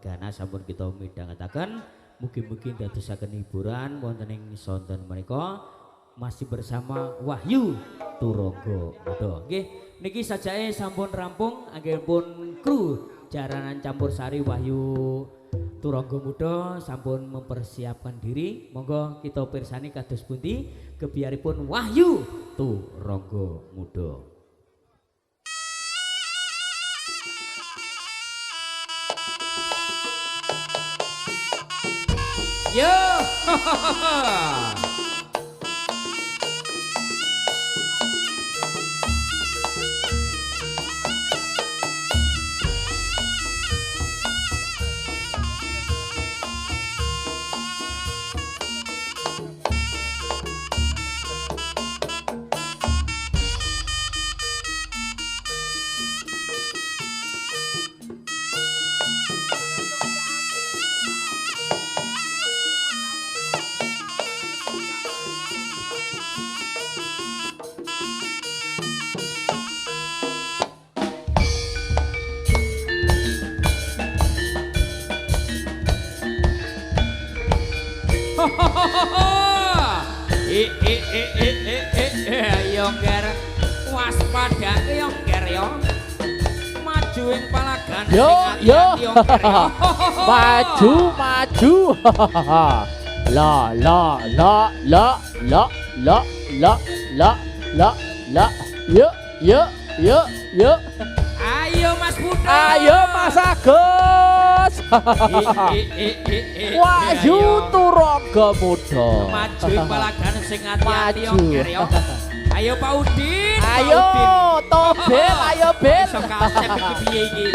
Gana sampun kita midhangetaken mugi-mugi dadosaken hiburan wonten ing sonten menika masih bersama Wahyu Turangga Muda. Nggih, niki sajake sampun rampung anggenipun kru Jaranan Campursari Wahyu Turangga Muda sampun mempersiapkan diri. Monggo kita pirsani kados pundi kebiaripun Wahyu Turangga Muda. Yo. Yongger waspada yongger yo maju ing palagan yo maju la yo ayo Mas Putra ayo Mas Agus Wahyu Turangga Muda maju ing palagan sing ati-ati yongger yo ayo Pak Udin ayo Tobel ayo Bel iso kasep iki piye iki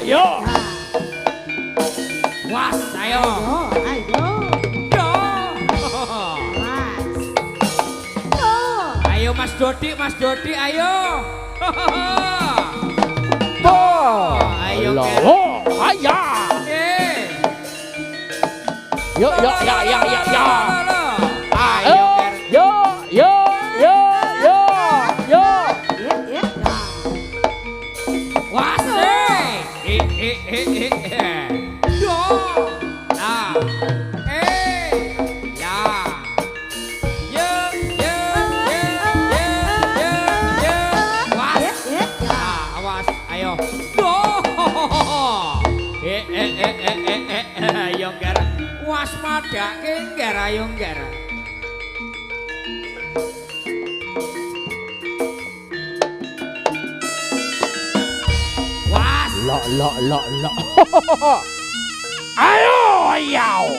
yo was ayo ayo Mas Dodi ayo ayo waspadake ngger ayo ngger was lo ayo yao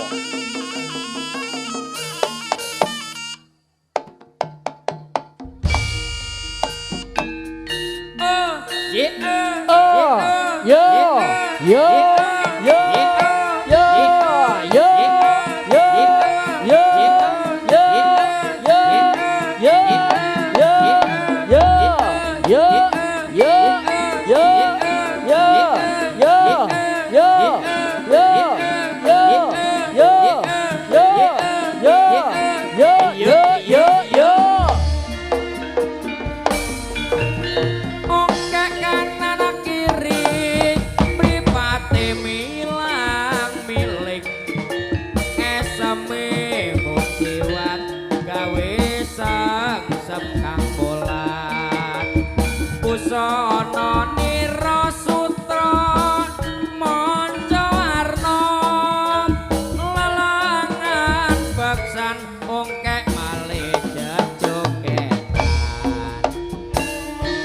ongkek malih jejogetan.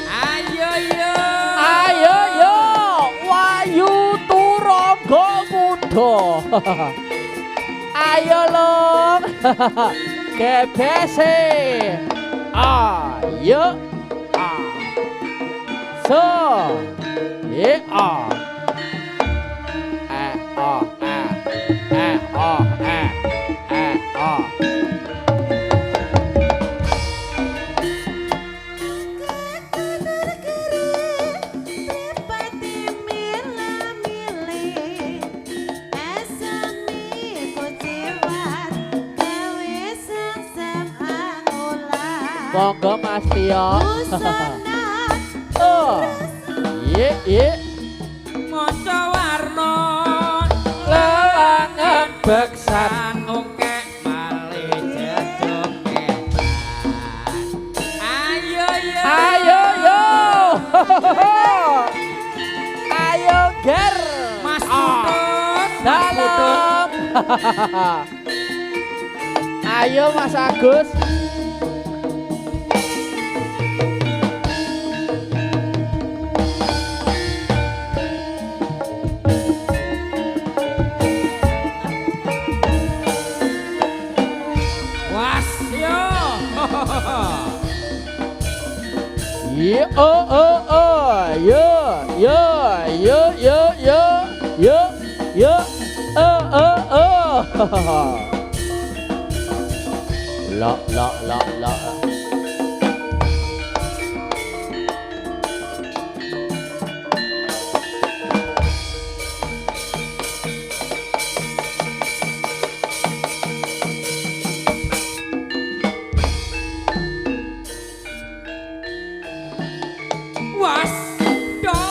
Ayo yo. Ayo yo Wahyu Turangga Muda. Ayo long. Gebese. Ayo. So. Monggo Mas Tio. Oh. Ye. Maca warna Lelangan beksan. ongkek malih jejogetan. Ayo yo. Ayo yo. Ayo ger. Mas Putut. Mas Putut. Dalam. Ayo Mas Agus. Was yo. Yo La. Was do.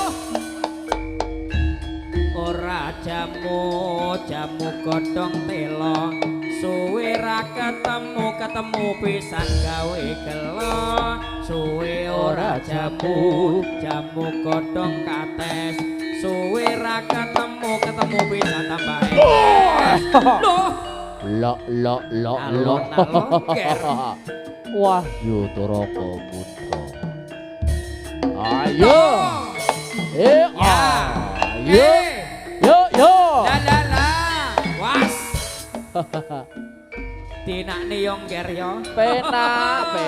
Ora jamu godhong telo. Suwe ra ketemu pisan gawe gelo. Suwe ora jamu godhong kates. Suwe ra ketemu pisan tambah Loh. Alon-alon ger. Wahyu Turangga Muda. Ayo. Yo. La. Was. Dinakne yo ngger yo. Penak.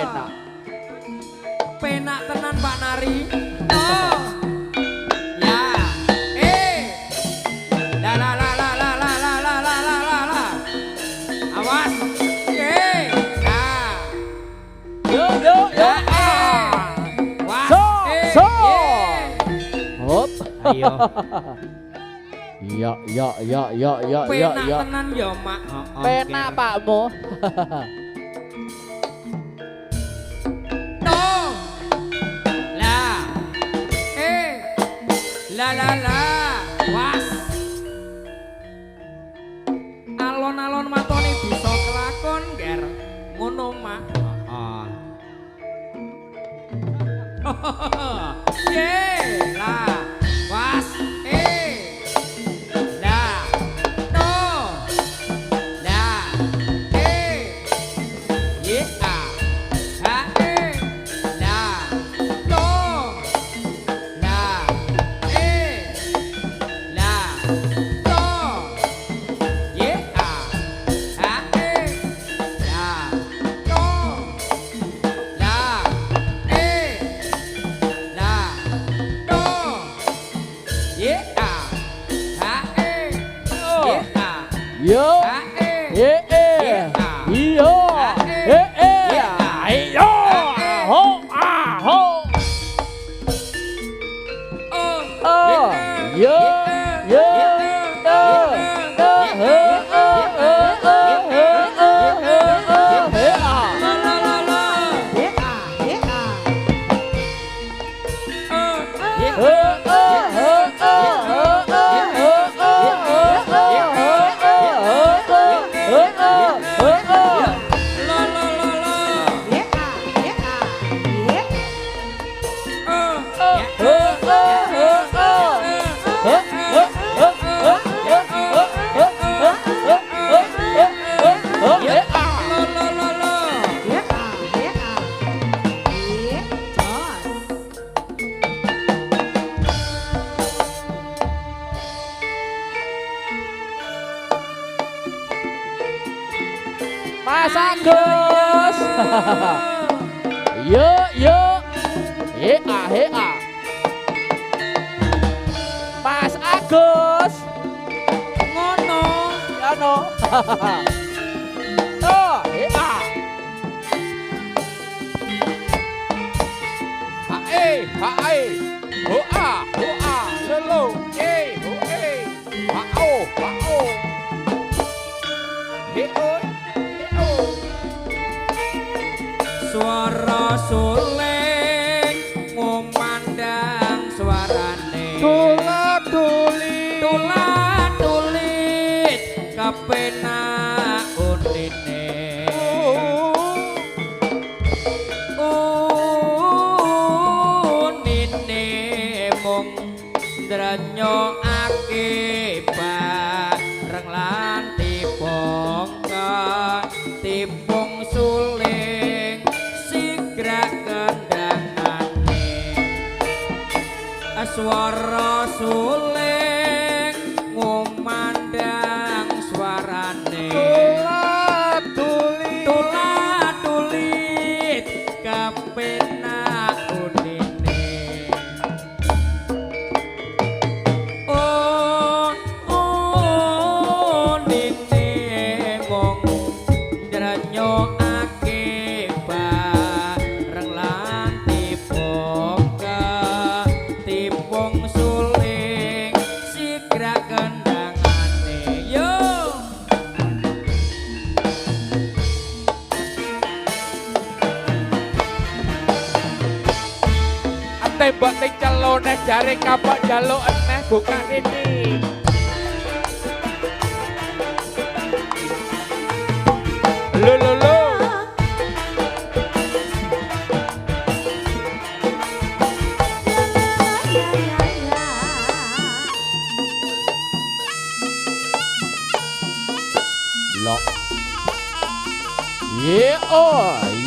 Penak tenan Pak Nari. Oh. Ya. La. Awas. Yo. Was. So. Hop. Ayo. Ya. Penak tenan yo Mak. Penak Pakmu. La. Was. Alon-alon matone bisa kelakon ger. Ngono Mak. La. Was. Agus. Yo yo. Hea. Mas Agus. Ngono. Ya no. Oh, hea. Hae. Hoa, lolo. Hoe. Hao. Heo. Suara suling ngumandang suarane. Tulat-tulit kepenak unine. Unine mung ndrenyokake bareng lan tipung suling sigra kendangane. Swara suling ngumandang suarane. Tulat-tulit kepenak unine. Unine mong ndrenyokake bareng lan tipung suling sigra kendangane. Yo Tembok ning celone jare kapok njaluk eneh bukan ini. Lo. Lo.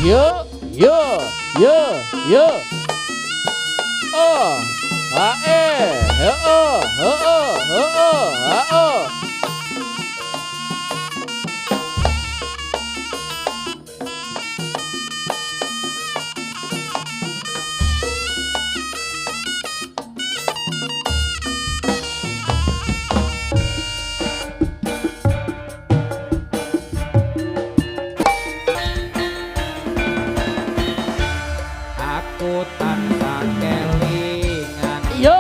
Yo. Oh. aku tansah kelingan. Yo.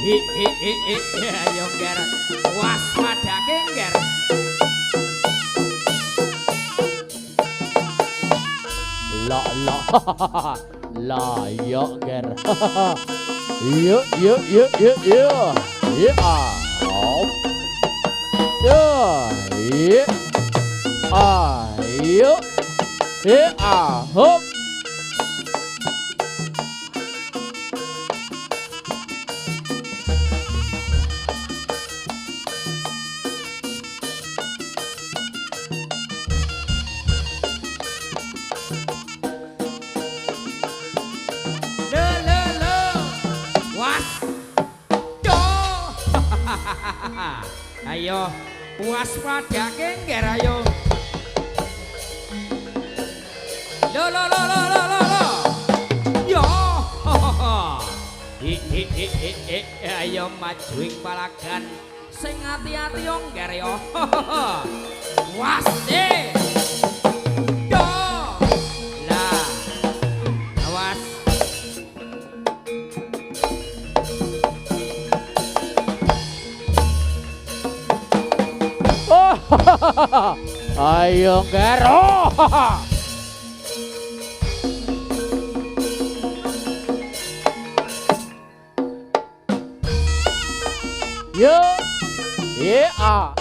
Ayo nger. Waspadake nger. La la la yo ger. Yo yo yo yo yo. Yo ah. Yo. Yo. Ah. Yo. Yo ah. Hop. Ayo waspadake nger ayo. Lo lo lo lo lo lo lo. Yo. Ayo maju ing palagan sing ati-ati yo nger yo. Was de. Yo. Lah. Awas. Ayo gero. Yo. Yeah.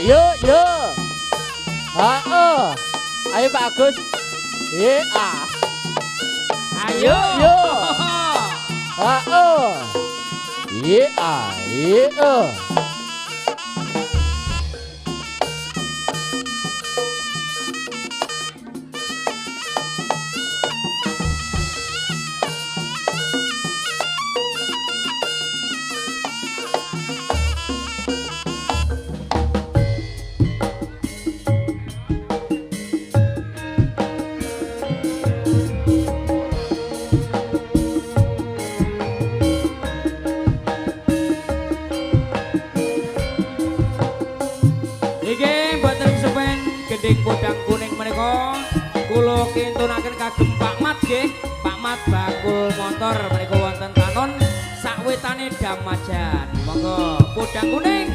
Yo yo. Ayo Pak Agus. Ayo. Yo. Yo. Gedeng podang kuning menika kula kintunaken kagem Pak Mat nggih. Pak Mat bakul motor menika wonten tanon sawetane Damajan. Monggo podang kuning.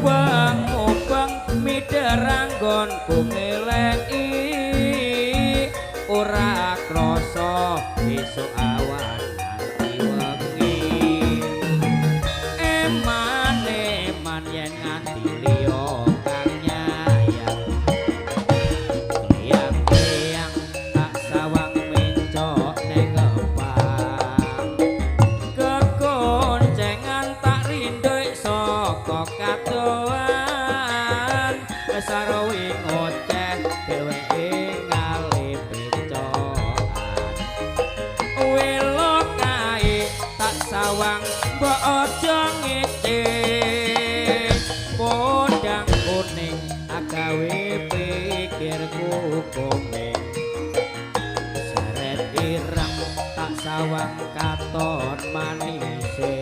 mubeng mideranggonku ngeleki ora krasa esuk awan nganti wengi eman yen nganti liya kang nyayang kliang-kliang tak sawang mencok ning ngepang kegoncengan tak rinduik saka kadoan sarawing ngoceh dheweke ngalih pecokan welo kae tak sawang mbok aja ngece podang kuning agawe pikirku komeng seret ireng tak sawang katon manise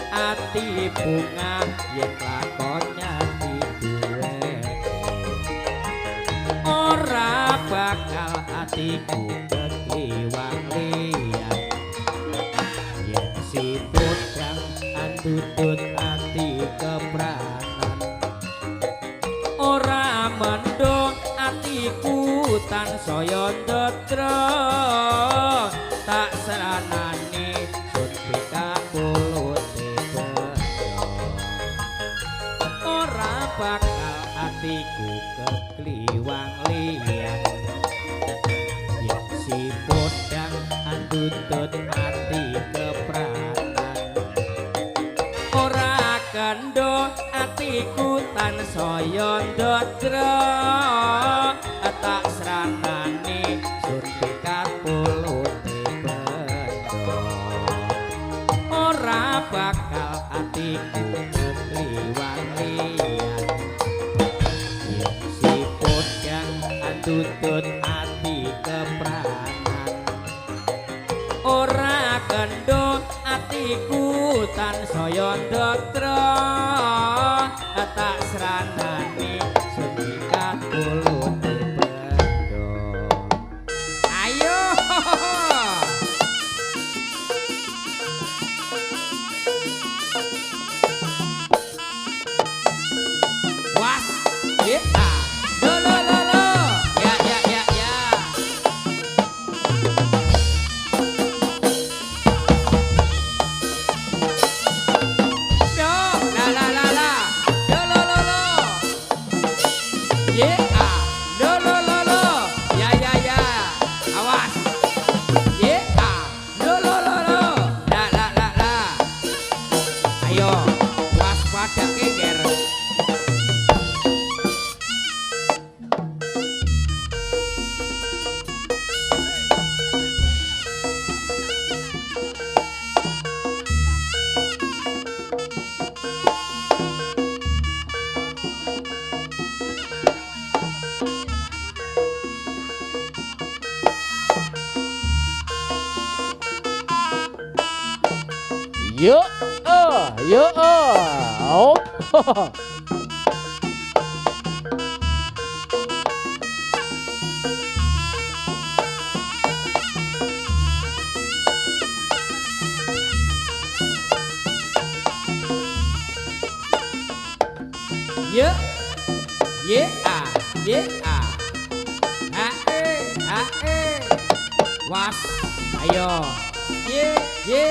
ati bunga yen lakonnya ora bakal atiku kekliwang liyan yen si podang andutut ati kepranan ora mendung atiku tansaya ndatra tak seranani sun pikapulute bedo ora bakal atiku kekliwang liyan yen si podang andutut ati kepranan ora kandha atiku tansaya ndadra tak sranani sun pikapulute bedo ora bakal atiku kekliwang liyan yen si podang andutut ati kepranan ora kandha atiku tansaya ndatra tak sranani semikat kulute bedo ayo was ya lo lo lo lo ya ya ya ya Yo, yo, oh. Ye, ye ah, ye ah, was, ayo, ye, ye.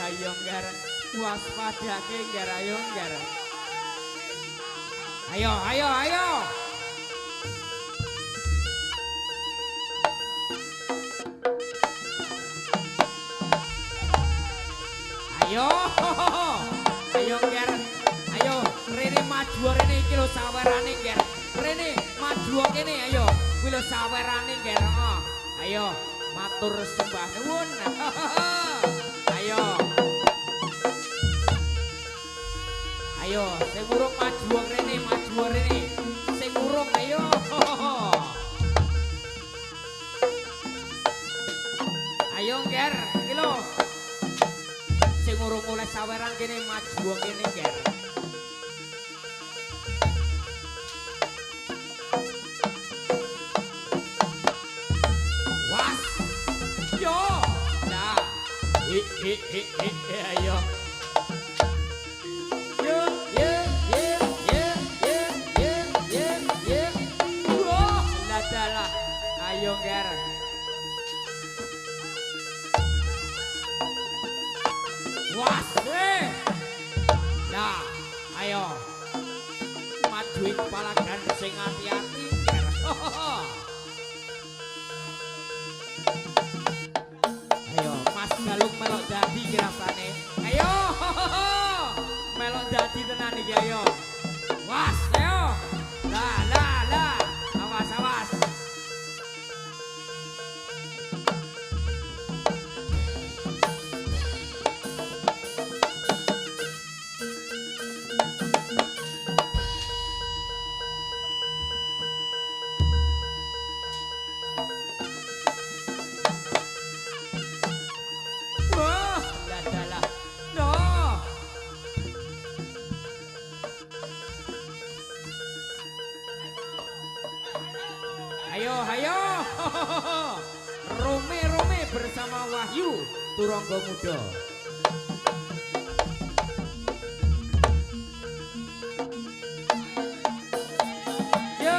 Ayo nggar waspadake nggar ayo nggar ayo ayo ayo ayo ayo nggar ayo rene maju rene iki lho sawerane nggar rene maju kene ayo kuwi lho sawerane nggar ayo matur sembah nuwun ayo ayo sing urung maju rene sing urung ayo ayo ngger iki lho sing urung mulai saweran kene maju kene ger. Was. Yo. Nah. Ayo. Yo, yo, yo, yo, yo, yo, yo, yo. Wah, ladalah. Ayo ger. Was, nah, ayo majuin kepala sing hati-hati. Ayo, Mas Galung melok dadi kirasane. Ayo, melok dadi tenan iki ayo. Was, ayo. Lah, awas, awas. Ayo, Rome bersama Wahyu Turangga Muda. Yo,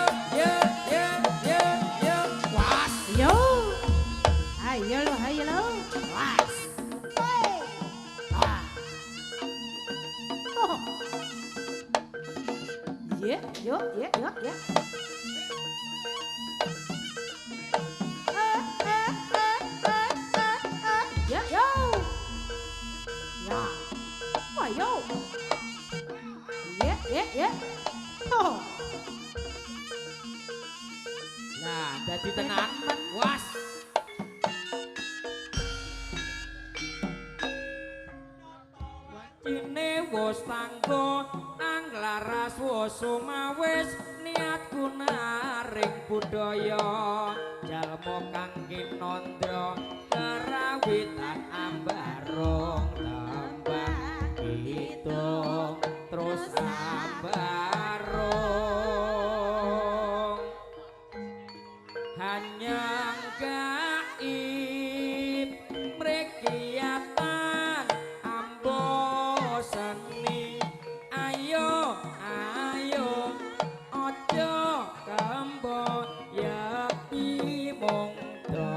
was. Yo, ayo lo, was. Oh. Yo. Yo. Yeah. Oh. Nah, dadi tenan, was. Wacine wis tanggo anglaras wis sumawis niatku naring budaya jalma kang kinandra karawitan ambarong tembang hitung terus ambarong hanyang gaib mrekiatan ambo seni ayo ojo kambo yakti mongdo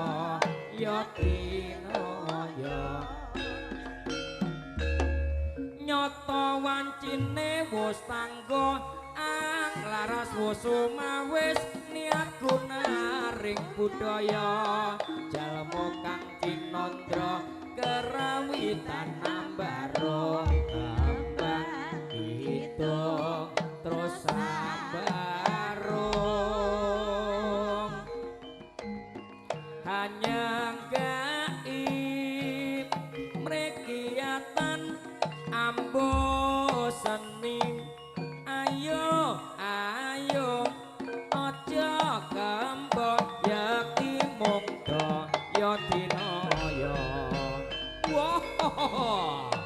yakinoyo nyoto wancine wis tanggo anglaras wis sumawis niatku naring budaya jalma kang kinandra kerawitan ambarong tembang hitung terus ambarong hanyang gaib mrekiatan ambo seni ayo aja kembon yakti mongdo ya dinoyo wow